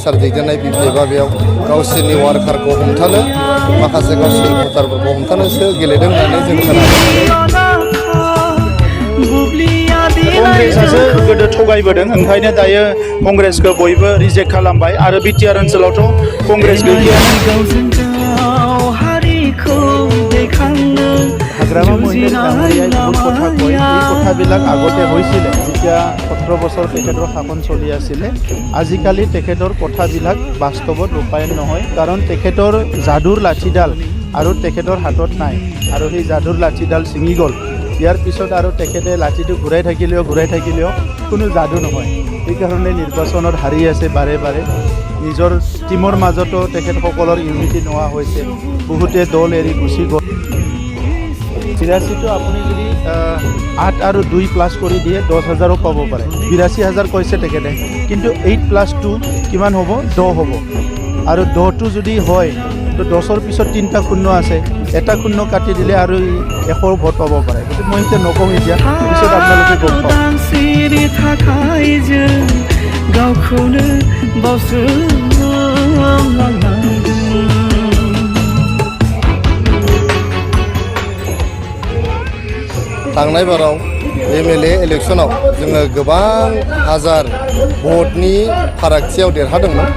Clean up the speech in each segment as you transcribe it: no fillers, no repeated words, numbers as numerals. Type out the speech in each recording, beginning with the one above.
सार दैदेननाय बिपिएफआ बेयाव गावसोरनि वार्कारखौ हमथानो माखासे गावसोरनि भटारफोरखौ हमथानोसो गेलेदों होननानै जों खोनादों। कंग्रेसआसो गोदो थगायबोदों ओंखायनो दायो कंग्रेसखौ बयबो रिजेक्ट खालामबाय आरो बिटिआर ओनसोलावथ' कंग्रेस হাগ্ৰামা মহিলাৰ ডাঙৰীয়াই বহুত কথা কয়। এই কথাবিলাক আগতে হৈছিলে যেতিয়া 17 বছৰ তেখেতৰ শাসন চলি আছিলে। আজিকালি তেখেতৰ কথাবিলাক বাস্তৱত ৰূপায়ণ নহয়, কাৰণ তেখেতৰ যাদুৰ লাঠিডাল আৰু তেখেতৰ হাতত নাই আৰু সেই যাদুৰ লাঠিডাল ছিঙি গ'ল। ইয়াৰ পিছত আৰু তেখেতে লাঠিটো ঘূৰাই থাকিলেও কোনো যাদু নহয়। সেইকাৰণে নিৰ্বাচনত হাৰি আছে বাৰে বাৰে। নিজৰ টিমৰ মাজতো তেখেতসকলৰ ইউনিটি নোহোৱা হৈছে, বহুতে দল এৰি গুচি গ'ল। 82টো আপুনি যদি 8 আৰু 2 প্লাছ কৰি দিয়ে 10,000ও পাব পাৰে। 82,000 কৈছে তেখেতে, কিন্তু 8+2 কিমান হ'ব? 10 হ'ব। আৰু 10টো যদি হয় তো 10ৰ পিছত 3টা শূন্য আছে, এটা শূন্য কাটি দিলে আৰু 100 ভোট পাব পাৰে। গতিকে মই এতিয়া নকওঁ, এতিয়া পিছত আপোনালোকে গম পাব। थांनाय बाराव एमएलए इलेक्शनाव जोङो गोबां हाजार भटनि फारागथियाव देरहादोंमोन।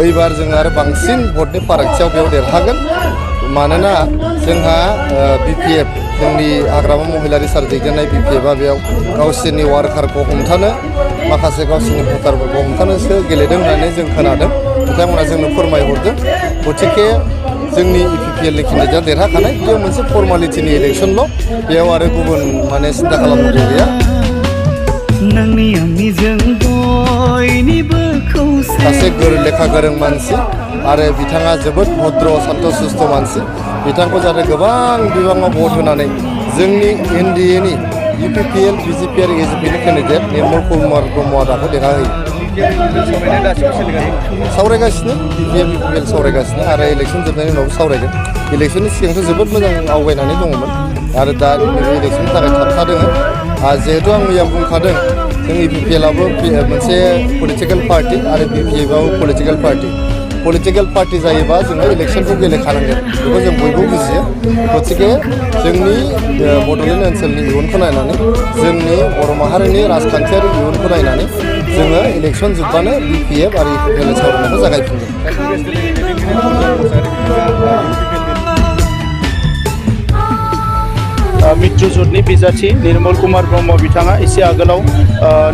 एबार जोङो आरो बांसिन भटनि फारागथियाव बेयाव देरहागोन। मानोना जोंहा बिपिएफ जोंनि हाग्रामा महिलारि सार दैदेननाय बिपिएफआ बेयाव गावसोरनि वार्कारखौ हमथानो माखासे गावसोरनि भटारफोरखौ हमथानोसो गेलेदों होननानै जों खोनादों। बिथांमोना जोंनो फोरमायहरदों। गतिके जोंनि इपिपिएलनि केन्डिडेटआ देरहाखानाय, बेयाव मोनसे फर्मालिटिनि इलेक्शनल', बेयाव आरो गुबुन माने सिन्था खालामनांगौ गैया। सासे लेखा गोरों मानसि आरो बिथाङा जोबोद भद्र शान्त सुस्थ मानसि। बिथांखौ जाहाथे गोबां बिबाङाव भट होनानै जोंनि एनडिएनि इपिपिएल बिजेपि आरो एजिपिनि केन्डिडेट निर्मल कुमार ब्रह्मआ दाखौ देरहाहोयो। सावरायगासिनो बिपिएल सावरायगासिनो आरो इलेक्सन जोबनायनि उनावबो सावरायगोन। इलेक्सननि सिगांथ' जोबोद मोजां आवगायनानै दङमोन आरो दा इलेक्सननि थाखाय थाबथादों। जिहेतु आं मैया बुंखादों, जों इपिपिएलआबो मोनसे पलिटिकेल पार्टि आरो बिपिएफआबो पलिटिकेल पार्टि। पलिटिकेल पार्टि जायोबा जोङो इलेक्सनखौ गेलेखानांगोन, बेखौ जों बयबो बुजियो। गतिके जोंनि बड'लेण्ड ओनसोलनि इयुनखौ नायनानै, जोंनि बर' माहारिनि राजखान्थियारि इयुनखौ नायनानै जोङो इलेक्सन जोबबानो बिपिएफ आरो इपिपिएल सावरायनायखौ जागायफिनगोन। मित्रुजुटनि बिजाथि निर्मल कुमार ब्रह्म बिथाङा एसे आगोलाव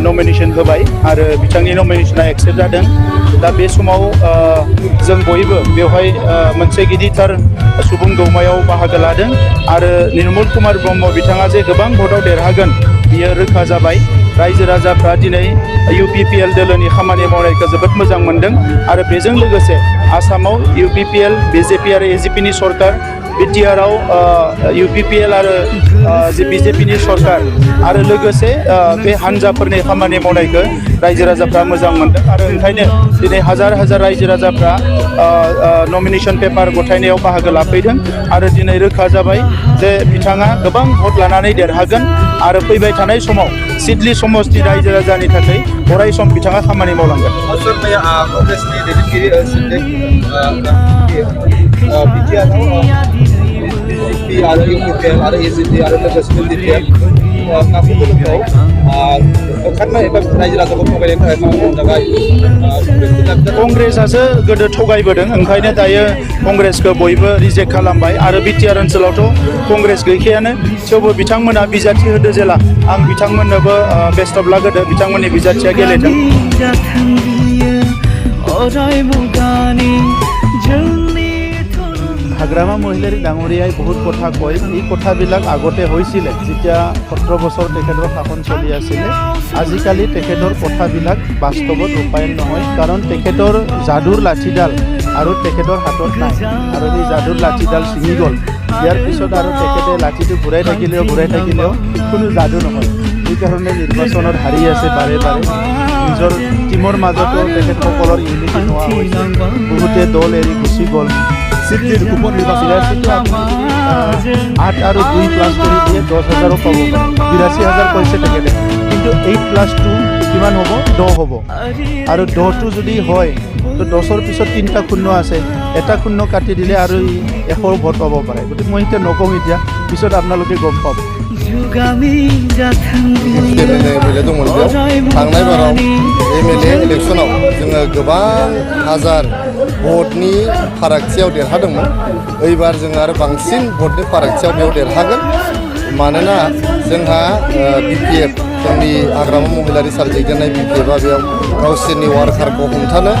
नमिनेसन होबाय आरो बिथांनि नमिनेसना एक्सेप्ट जादों। दा बे समाव जों बयबो बेवहाय मोनसे गिदिरथार सुबुं गौमायाव बाहागो लादों आरो निर्मल कुमार ब्रह्म बिथाङा जे गोबां भटआव देरहागोन बियो रोखा जाबाय। रायजो राजाफ्रा दिनै इउपिपिएल दोलोनि खामानि मावनायखौ जोबोद मोजां मोनदों आरो बेजों लोगोसे आसामाव इउपिपिएल बिजेपि आरो एजिपिनि सरकार, बिटिआरआव इउपिपिएल आरो बिजेपिनि सरकार आरो लोगोसे बे हान्जाफोरनि खामानि मावनायखौ रायजो राजाफ्रा मोजां मोनदों आरो ओंखायनो दिनै हाजार हाजार रायजो राजाफ्रा नमिनेसन पेपार गथायनायाव बाहागो लाफैदों आरो दिनै रोखा जाबाय जे बिथाङा गोबां भट लानानै देरहागोन आरो फैबाय थानाय समाव सिडली समष्टि रायजो राजानि थाखाय अराय सम बिथाङा खामानि मावलांगोन। कंग्रेसआसो गोदो थगायबोदों ओंखायनो दायो कंग्रेसखौ बयबो रिजेक्ट खालामबाय आरो बिटिआर ओनसोलावथ' कंग्रेस गैखायानो। थेवबो बिथांमोना बिजाथि होदो जेला आं बिथांमोननोबो बेस्ट अफ लाक होदो। बिथांमोननि बिजाथिया गेलेदों। হাগ্ৰামা মহিলাৰী ডাঙৰীয়াই বহুত কথা কয়। এই কথাবিলাক আগতে হৈছিলে যেতিয়া 17 বছৰ তেখেতৰ শাসন চলি আছিলে। আজিকালি তেখেতৰ কথাবিলাক বাস্তৱত ৰূপায়ণ নহয়, কাৰণ তেখেতৰ যাদুৰ লাঠিডাল আৰু তেখেতৰ হাতত নাই আৰু সেই যাদুৰ লাঠিডাল ছিঙি গ'ল। ইয়াৰ পিছত আৰু তেখেতে লাঠিটো ঘূৰাই থাকিলেও কোনো যাদু নহয়। সেইকাৰণে নিৰ্বাচনত হাৰি আছে বাৰে বাৰে। নিজৰ টিমৰ মাজতো তেখেতসকলৰ ইউনিটি নোহোৱা হৈছে, বহুতে দল এৰি গুচি গ'ল। 8 আৰু 2 প্লাছ কৰি দিয়ে 10,000ও পাব পাৰে। 82,000 কৈছে তেখেতে, কিন্তু 8+2 কিমান হ'ব 10 হ'ব আৰু 10টো যদি হয় তো 10ৰ পিছত 3টা শূন্য আছে এটা শূন্য কাটি দিলে আৰু 100 ভোট পাব পাৰে গতিকে মই এতিয়া নকওঁ এতিয়া পিছত আপোনালোকে গম পাব एमएलए दंमोन बेयाव थांनाय बाराव एमएलए इलेक्सनाव जोङो गोबां हाजार भटनि फारागथियाव देरहादोंमोन एबार जोङो आरो बांसिन भटनि फारागथियाव बेयाव देरहागोन मानोना जोंहा बिपिएफ जोंनि हाग्रामा महिलारि सार्टिफिकेटनाय बिपिएफआ बेयाव गावसोरनि वार्कारखौ हमथानो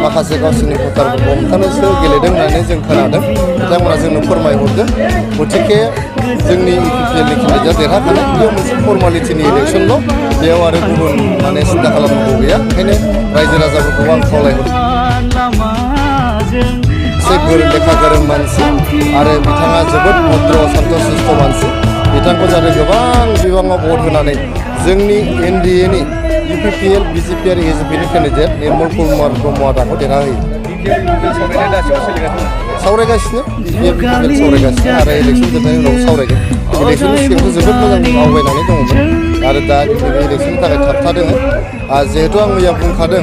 माखासे गावसोरनि भटारफोरखौ हमथानोसो गेलेदों होननानै जों खोनादों बिथांमोना जोंनो फोरमायहरदों गतिके जोंनि इपिपिएलनि केन्डिडेटआ देरहाखानाय बेयाव मोनसे फर्मालिटिनि इलेक्सनल' बेयाव आरो गुबुन माने सिन्था खालामनांगौ गैया ओंखायनो रायजो राजाफोरखौ आं खावलायहरदों एसे लेखा गोरों मानसि आरो बिथाङा जोबोद भद्र सान्त शिष्ट मानसि बिथांखौ जाहाथे गोबां बिबाङाव भट होनानै जोंनि एनडिएनि इउपिपिएल बिजेपि आरो एजिपिनि केन्डिडेट निर्मल कुमार ब्रह्मआ दाखौ देरहाहोयो सावरायगासिनो सावरायगासिनो आरो इलेक्सन जोबनायनि उनाव सावरायगोन इलेक्सननि सिगांथ' जोबोद मोजां आवगायनानै दङमोन आरो दा इलेक्सननि थाखाय थाबथादों जिहेतु आं मैया बुंखादों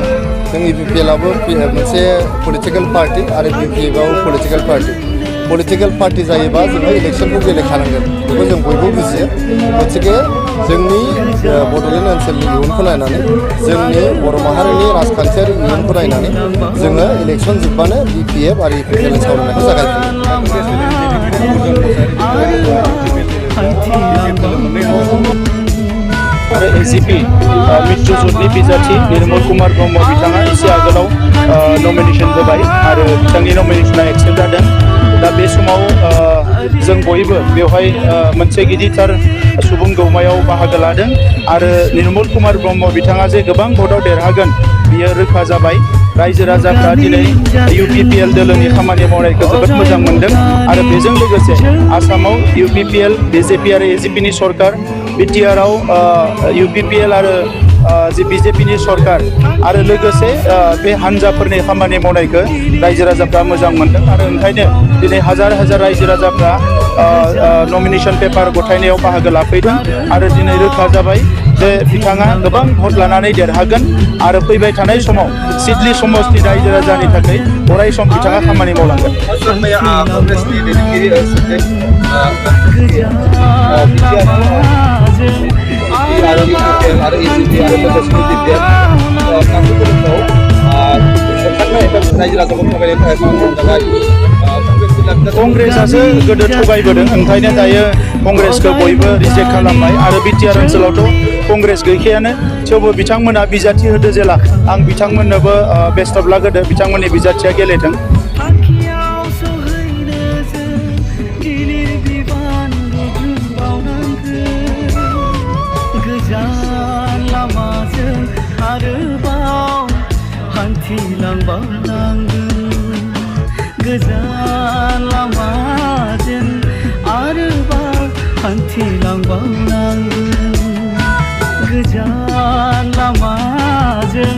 जों इउपिपिएलआबो मोनसे पलिटिकेल पार्टि आरो बिपिएफआबो पलिटिकेल पार्टि जायोबा जोङो इलेक्सनखौ गेलेखानांगोन बेखौ जों बयबो बुजियो गतिके जोंनि बड'लेण्ड ओनसोलनि इयुनखौ नायनानै जोंनि बर' माहारिनि राजखान्थियारि इयुनखौ नायनानै जोङो इलेक्सन जोबबानो बिपिएफ आरो इउपिपिएलनि सावरायनायखौ जागायफिनो आरो एजिपि मित्रजोटनि बिजाथि निर्मल कुमार ब्रह्म बिथाङा एसे आगोलाव नमिनेसन होबाय आरो बिथांनि नमिनेसना एक्सेप्ट जादों दा बे समाव जों बयबो बेवहाय मोनसे गिदिरथार सुबुं गौमायाव बाहागो लादों आरो निर्मल कुमार ब्रह्म बिथाङा जे गोबां भटआव देरहागोन बियो रोखा जाबाय रायजो राजाफ्रा दिनै इउपिपिएल दोलोनि खामानि मावनायखौ जोबोद मोजां मोनदों आरो बेजों लोगोसे आसामाव इउपिपिएल बिजेपि आरो एजिपिनि सरकार बिटिआरआव इउपिपिएल आरो जे बिजेपिनि सरकार आरो लोगोसे बे हान्जाफोरनि खामानि मावनायखौ रायजो राजाफ्रा मोजां मोनदों आरो ओंखायनो दिनै हाजार हाजार रायजो राजाफ्रा नमिनेसन पेपार गथायनायाव बाहागो लाफैदों आरो दिनै रोखा जाबाय जे बिथाङा गोबां भट लानानै देरहागोन आरो फैबाय थानाय समाव सिडली समष्टि रायजो राजानि थाखाय अराय सम बिथाङा खामानि मावलांगोन कंग्रेसआसो गोदो थगायबोदों ओंखायनो दायो कंग्रेसखौ बयबो रिजेक्ट खालामबाय आरो बिटिआर ओनसोलावथ' कंग्रेस गैखायानो थेवबो बिथांमोना बिजाथि होदो जेला आं बिथांमोननोबो बेस्ट अफ लाक होदो बिथांमोननि बिजाथिया गेलेथों गोजान लामाजों आरोबाव हान्थिलांबावनांगोन गोजान लामाजों